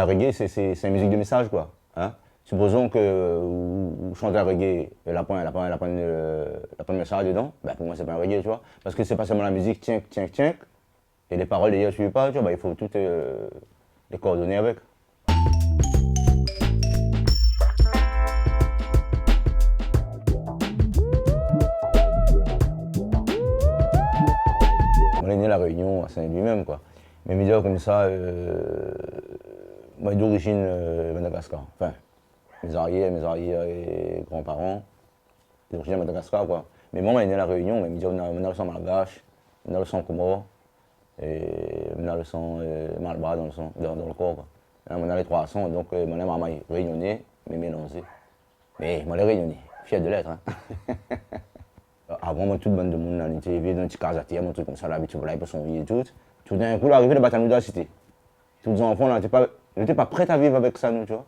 reggae, c'est une musique de message, quoi. Hein? Supposons que vous chantez un reggae, et la pointe de message dedans, ben pour moi, c'est pas un reggae, tu vois. Parce que c'est pas seulement la musique, tiens, tiens, tiens, et les paroles, d'ailleurs, suivent pas, tu vois, ben, il faut toutes les coordonnées avec. On est né à La Réunion, à Saint-Louis-même, quoi. Mais médias comme ça, moi, d'origine Madagascar. Enfin, mes arrières et grands-parents, d'origine Madagascar, quoi. Mais moi, on est né à La Réunion, mais médias, on a le sang malgache, on a le sang comore, et on a le sang malbras dans le corps, quoi. Là, on a les 300, donc mon maman est réunionnais, mais mélangé. Mais moi, les réunionnais, fier de l'être, hein. Avant, moi, toute bande de monde, on était dans un petit casatier, un truc comme ça, l'habitude, voilà, ils peuvent son vie et tout. Tout d'un coup, l'arrivée de bataille de la cité. Tous les enfants, là, n'étaient pas prêts à vivre avec ça, nous, tu vois.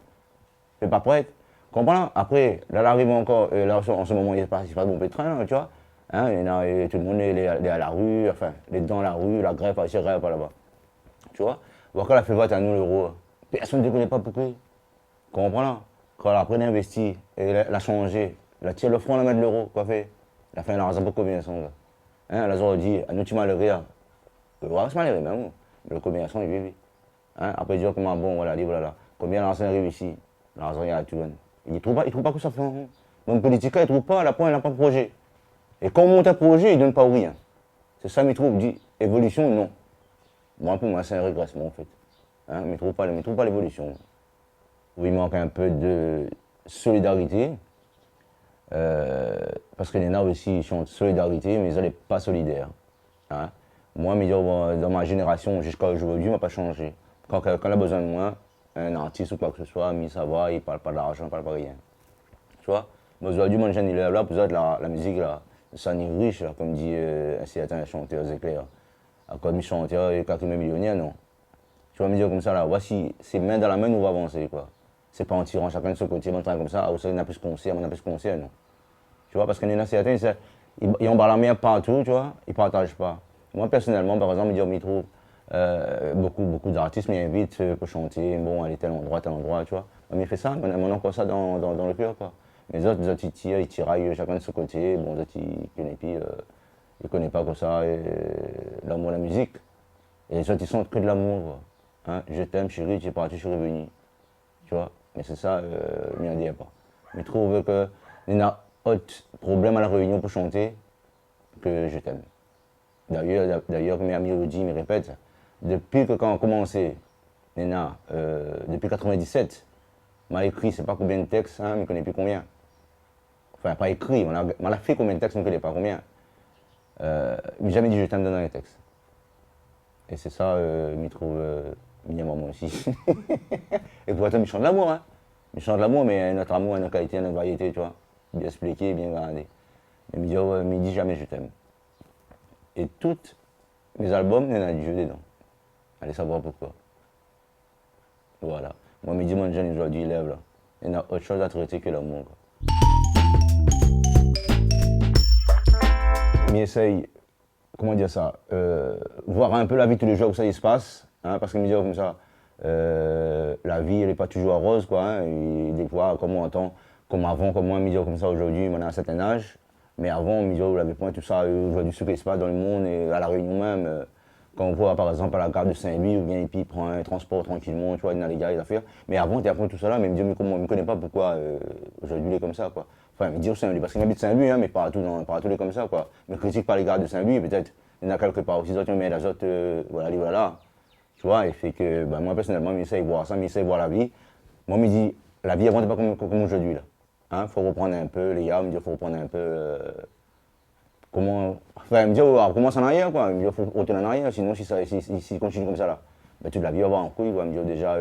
Ils pas prêts. Comprends? Après, là, l'arrivée encore, là, en ce moment, il n'y a pas de bon pétrin, là, tu vois. Hein, tout le monde est à la rue, enfin, les dans la rue, la grève, ici, grève, par là-bas. Tu vois? Ou quand elle a fait vote à nous, l'euro, personne ne te connaît pas pourquoi. Comprends là? Quand elle a pris d'investir, et elle a changé, elle a tiré le front, elle a mis l'euro, quoi fait? Elle a fait un argent pour combien son gars? Hein, elle a dit, à nous, tu m'as levé, ouais, c'est malheureux, même. Le commerçant, il vit. Hein? Après, il dit, comment bon, voilà, voilà. Combien l'argent arrive ici? L'argent, il y a tout. Il trouve pas que ça fait. Hein? Même politique, il ne trouve pas, à la point, il n'a pas de projet. Et quand on monte un projet, il ne donne pas rien. C'est ça, il trouve, dit, évolution, non. Moi, pour moi, c'est un régressement, en fait. Hein? Il ne trouve pas l'évolution. Il manque un peu de solidarité. Parce que les Nars aussi, ils chantent solidarité, mais ils n'est pas solidaire. Hein? Moi, dans ma génération, jusqu'à aujourd'hui, il m'a pas changé. Quand on a besoin de moi, un artiste ou quoi que ce soit, ça va, il parle pas d'argent, il parle pas de rien. Tu vois? Mais aujourd'hui, mon jeune, il est là pour être la musique, là, ça n'est riche, là, comme dit un certain chanteur éclair. Comme chanteur, il est millionnaire, non. Tu vas me dire comme ça, là, voici, c'est main dans la main, nous va avancer, quoi. C'est pas en tirant chacun de son côté, en train comme ça, ah, ça, il n'a plus de concert, on n'a plus de concert, non. Tu vois, parce qu'il y en a certains, ils ont la main partout, tu vois, ils ne partagent pas. Moi, personnellement, par exemple, il trouve beaucoup d'artistes m'invitent pour chanter, bon, aller tel endroit, tu vois. Mais il fait ça, on a encore ça dans le cœur, quoi. Mais les autres, ils tiraillent chacun de son côté, bon, les autres, ils connaissent pas comme ça l'amour, la musique. Et les autres, ils sont que de l'amour, quoi. Hein? Je t'aime, chérie, tu es parti, je suis revenu. Tu vois, mais c'est ça, il n'y a pas. Mais je trouve que il y a autre problème à la réunion pour chanter que je t'aime. D'ailleurs, mes amis le disent, me répètent, depuis que quand on a commencé, Nena, depuis 97, m'a écrit, c'est pas combien de textes, hein, mais je ne connais plus combien. Enfin, pas écrit, on a fait combien de textes, mais je ne connais pas combien. Mais jamais dit je t'aime dans les textes. Et c'est ça, je trouve mignon moi aussi. Et pourtant, il chante l'amour, hein. Il chante l'amour, mais notre amour, notre qualité, notre variété, tu vois. Bien expliqué, bien gardé. Mais il dit jamais je t'aime. Et tous mes albums, il y en a Dieu dedans. Allez savoir pourquoi. Voilà. Moi, me dit mon jeune aujourd'hui, il lève là. Il y a autre chose à traiter que l'amour. Mais essaye, comment dire ça, voir un peu la vie tous les jours où ça y se passe. Hein, parce que me dit comme ça, la vie, elle n'est pas toujours rose, quoi. Hein, et des fois, comme on entend, comme avant, comme moi, me dit comme ça aujourd'hui, on a un certain âge. Mais avant, on me dit, vous l'avez point, tout ça, aujourd'hui, ce qui se passe dans le monde, et à La Réunion même, quand on voit par exemple à la gare de Saint-Louis, ou bien et puis il prend un transport tranquillement, tu vois, il y a les gars, les affaires. Mais avant, tu apprends tout ça là, mais il me dit, mais comment, il ne connaît pas pourquoi aujourd'hui il est comme ça, quoi. Enfin, il me dit Saint-Louis, parce qu'il habite Saint-Louis, hein, mais partout, partout il est comme ça, quoi. Mais critique pas les gars de Saint-Louis, peut-être, il y en a quelque part aussi, d'autres, mais les autres, voilà. Tu vois, et fait que, ben, moi personnellement, j'essaie de voir ça, j'essaie de voir la vie. Moi, je me dis, la vie avant, n'est pas comme aujourd'hui, là. Hein, faut reprendre un peu, les gars, il me dit, faut reprendre un peu. Comment. Enfin, il me dit, oh, alors, commence en arrière, quoi. Il me dit, faut retourner en arrière, sinon, si continue comme ça, là, ben, toute la vie va avoir un couille, quoi. Il me dit, déjà,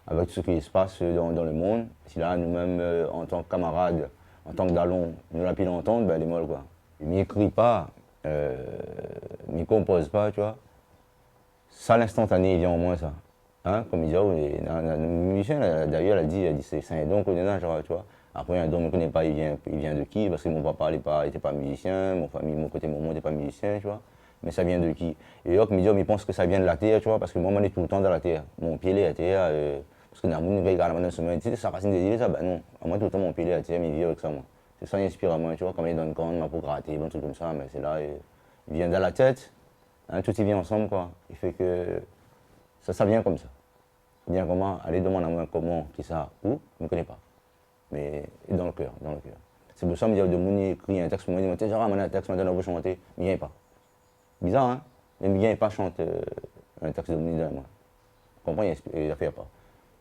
avec tout ce qui se passe dans le monde, si là, nous-mêmes, en tant que camarades, en tant que dallons, nous l'avons pu l'entendre, ben, elle est molle, quoi. Il ne m'écrit pas, il ne compose pas, tu vois. Ça, l'instantané, il vient au moins, ça. Hein, comme il dit, oh, Michel, d'ailleurs, elle dit c'est un don qu'on a, genre, tu vois. Après, un don, je ne connais pas, il vient de qui, parce que mon papa n'était pas musicien, mon côté maman n'était pas musicien, tu vois. Mais ça vient de qui? Et donc, je pense que ça vient de la terre, tu vois, parce que moi, je suis tout le temps dans la terre. Mon pied est à terre, parce que dans le monde, regarde, dans semaine, tu sais, ça racine des îles, ça, ben non. Moi, tout le temps, mon pied est à terre, mais il vit avec ça, moi. C'est ça qui inspire à moi, tu vois, comme il donne compte, pour gratter, un truc comme ça, mais c'est là, il vient dans la tête, hein, tout y vient ensemble, quoi. Il fait que ça vient comme ça. Bien comment, aller demander à moi comment, qui ça, où, je ne connais pas. Mais dans le cœur, dans le cœur. C'est pour ça que je me dis, de mon écrit un texte, je me dis, tiens, j'aurai un texte, maintenant, on va chanter, mais il vient pas. Bizarre, hein? Mais il vient pas chanter un texte de mon idée, moi. Tu comprends, il ne fait pas.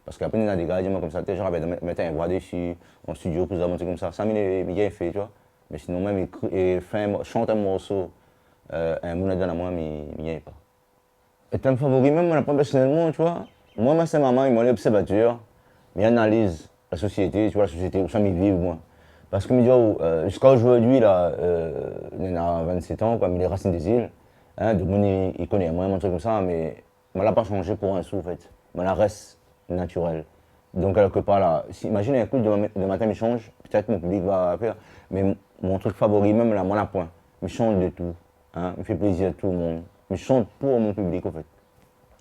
Parce qu'après, il y a des gars, comme ça, genre, mettre un voix dessus, en studio, plus avancé comme ça. Ça, il vient fait, tu vois. Mais sinon, même, chante un morceau, un moulin dans la moi, mais il vient pas. Et thème favori, même, moi, personnellement, tu vois. Moi, c'est maman, il m'a l'observateur, mais il analyse la société, tu vois, la société, où ça m'y vit, moi. Parce que, jusqu'à aujourd'hui, là, il a 27 ans, comme il est racine des îles, hein, donc il connaît moi, un truc comme ça, mais il n'a pas changé pour un sou, en fait. Mais la reste naturel. Donc, quelque part, là, imagine un coup de matin, il change, peut-être mon public va faire, mais mon truc favori, même là, moi, la point, je chante de tout, hein, il fait plaisir à tout le monde. Je chante pour mon public, en fait.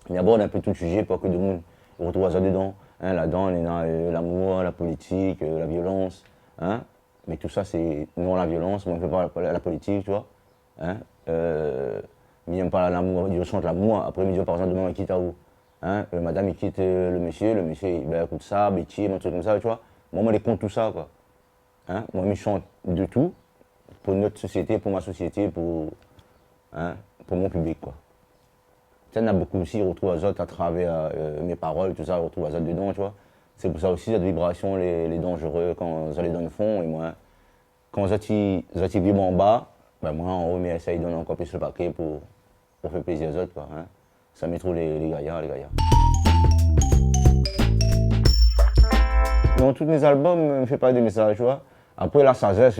Il aborde un peu tout le sujet pour que tout le monde retrouve ça dedans. Hein, là-dedans, il y a l'amour, la politique, la violence. Hein. Mais tout ça, c'est non la violence, moi, je ne fais pas la politique, tu vois. Hein. Mais il pas l'amour, je chante l'amour. Après, il par exemple, demain, il quitte à où hein. Madame, il quitte le monsieur, il écoute ça, bêtise, un truc comme ça, tu vois. Moi, je les compte tout ça, quoi. Hein. Moi, je chante de tout pour notre société, pour ma société, hein, pour mon public, quoi. Il y en a beaucoup aussi, ils retrouvent Azote à travers mes paroles, tout ça, ils retrouvent Azote dedans, tu vois. C'est pour ça aussi, cette vibration, les dangereux, quand vous allez dans le fond, et moi, quand vous vibrent en bas, ben moi, en haut, mais ça, ils donnent encore plus le paquet pour faire plaisir aux autres, quoi. Hein. Ça met trop les gaillards, les gaillards. Dans tous mes albums, je ne fais pas des messages, tu vois. Après, la sagesse,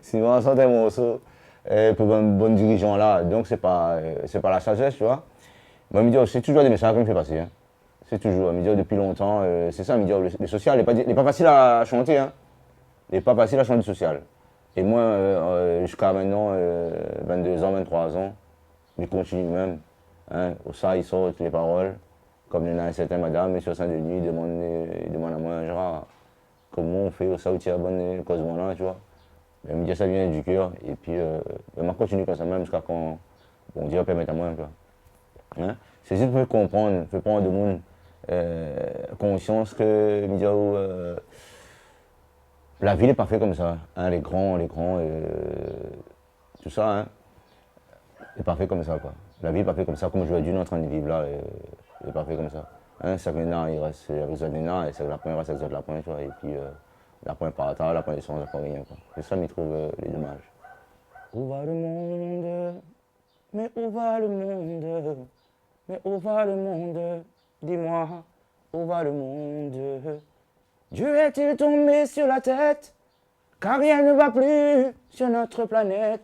si on entend un morceau, pour un bon dirigeant là, donc c'est pas la sagesse, tu vois. Moi, c'est toujours des messages que je me fais passer. Hein. C'est toujours, depuis longtemps, c'est ça, le social n'est pas facile à chanter. Hein. Il n'est pas facile à chanter le social. Et moi, jusqu'à maintenant, 22 ans, 23 ans, je continue même. Hein. Au ça, il sort les paroles. Comme il y en a un certain madame, M. Saint-Denis, il demande à moi, genre, comment on fait au ça, où tu as bonne cause là, tu vois. Elle me dit ça vient du cœur. Et puis, elle m'a continué comme ça même jusqu'à quand bon Dieu permet à moi. Hein? C'est juste pour comprendre, pour prendre de monde conscience que la vie n'est pas faite comme ça. Hein? Les grands, tout ça, hein? n'est pas fait comme ça. Quoi. La vie n'est pas faite comme ça, comme aujourd'hui, nous en train de vivre là, n'est pas fait comme ça. Hein? Chaque année, il reste avec les autres et c'est la première, reste avec les autres, tu vois. Et puis, la point par terre, la point d'essence, la point rien. C'est ça, je trouve les dommages. Où va le monde? Mais où va le monde? Mais où va le monde? Dis-moi, où va le monde? Dieu est-il tombé sur la tête? Car rien ne va plus sur notre planète.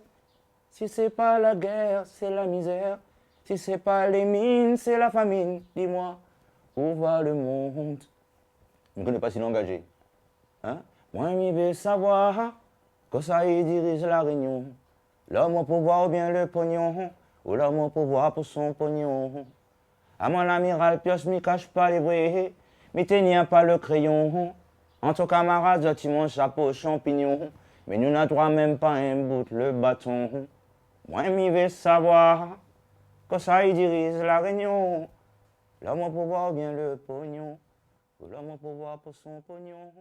Si c'est pas la guerre, c'est la misère. Si c'est pas les mines, c'est la famine. Dis-moi, où va le monde? Je ne connais pas si l'engagé. Hein? Moi, je veux savoir que ça y dirige la réunion. L'homme au pouvoir ou bien le pognon, ou l'homme au pouvoir pour son pognon. À mon amiral Pioche, m'y cache pas les vrais, m'y tenir pas le crayon. Entre camarades, tu mon chapeau champignon, mais nous n'a droit même pas un bout le bâton. Moi, je veux savoir que ça y dirige la réunion. L'homme au pouvoir ou bien le pognon, ou l'homme au pouvoir pour son pognon.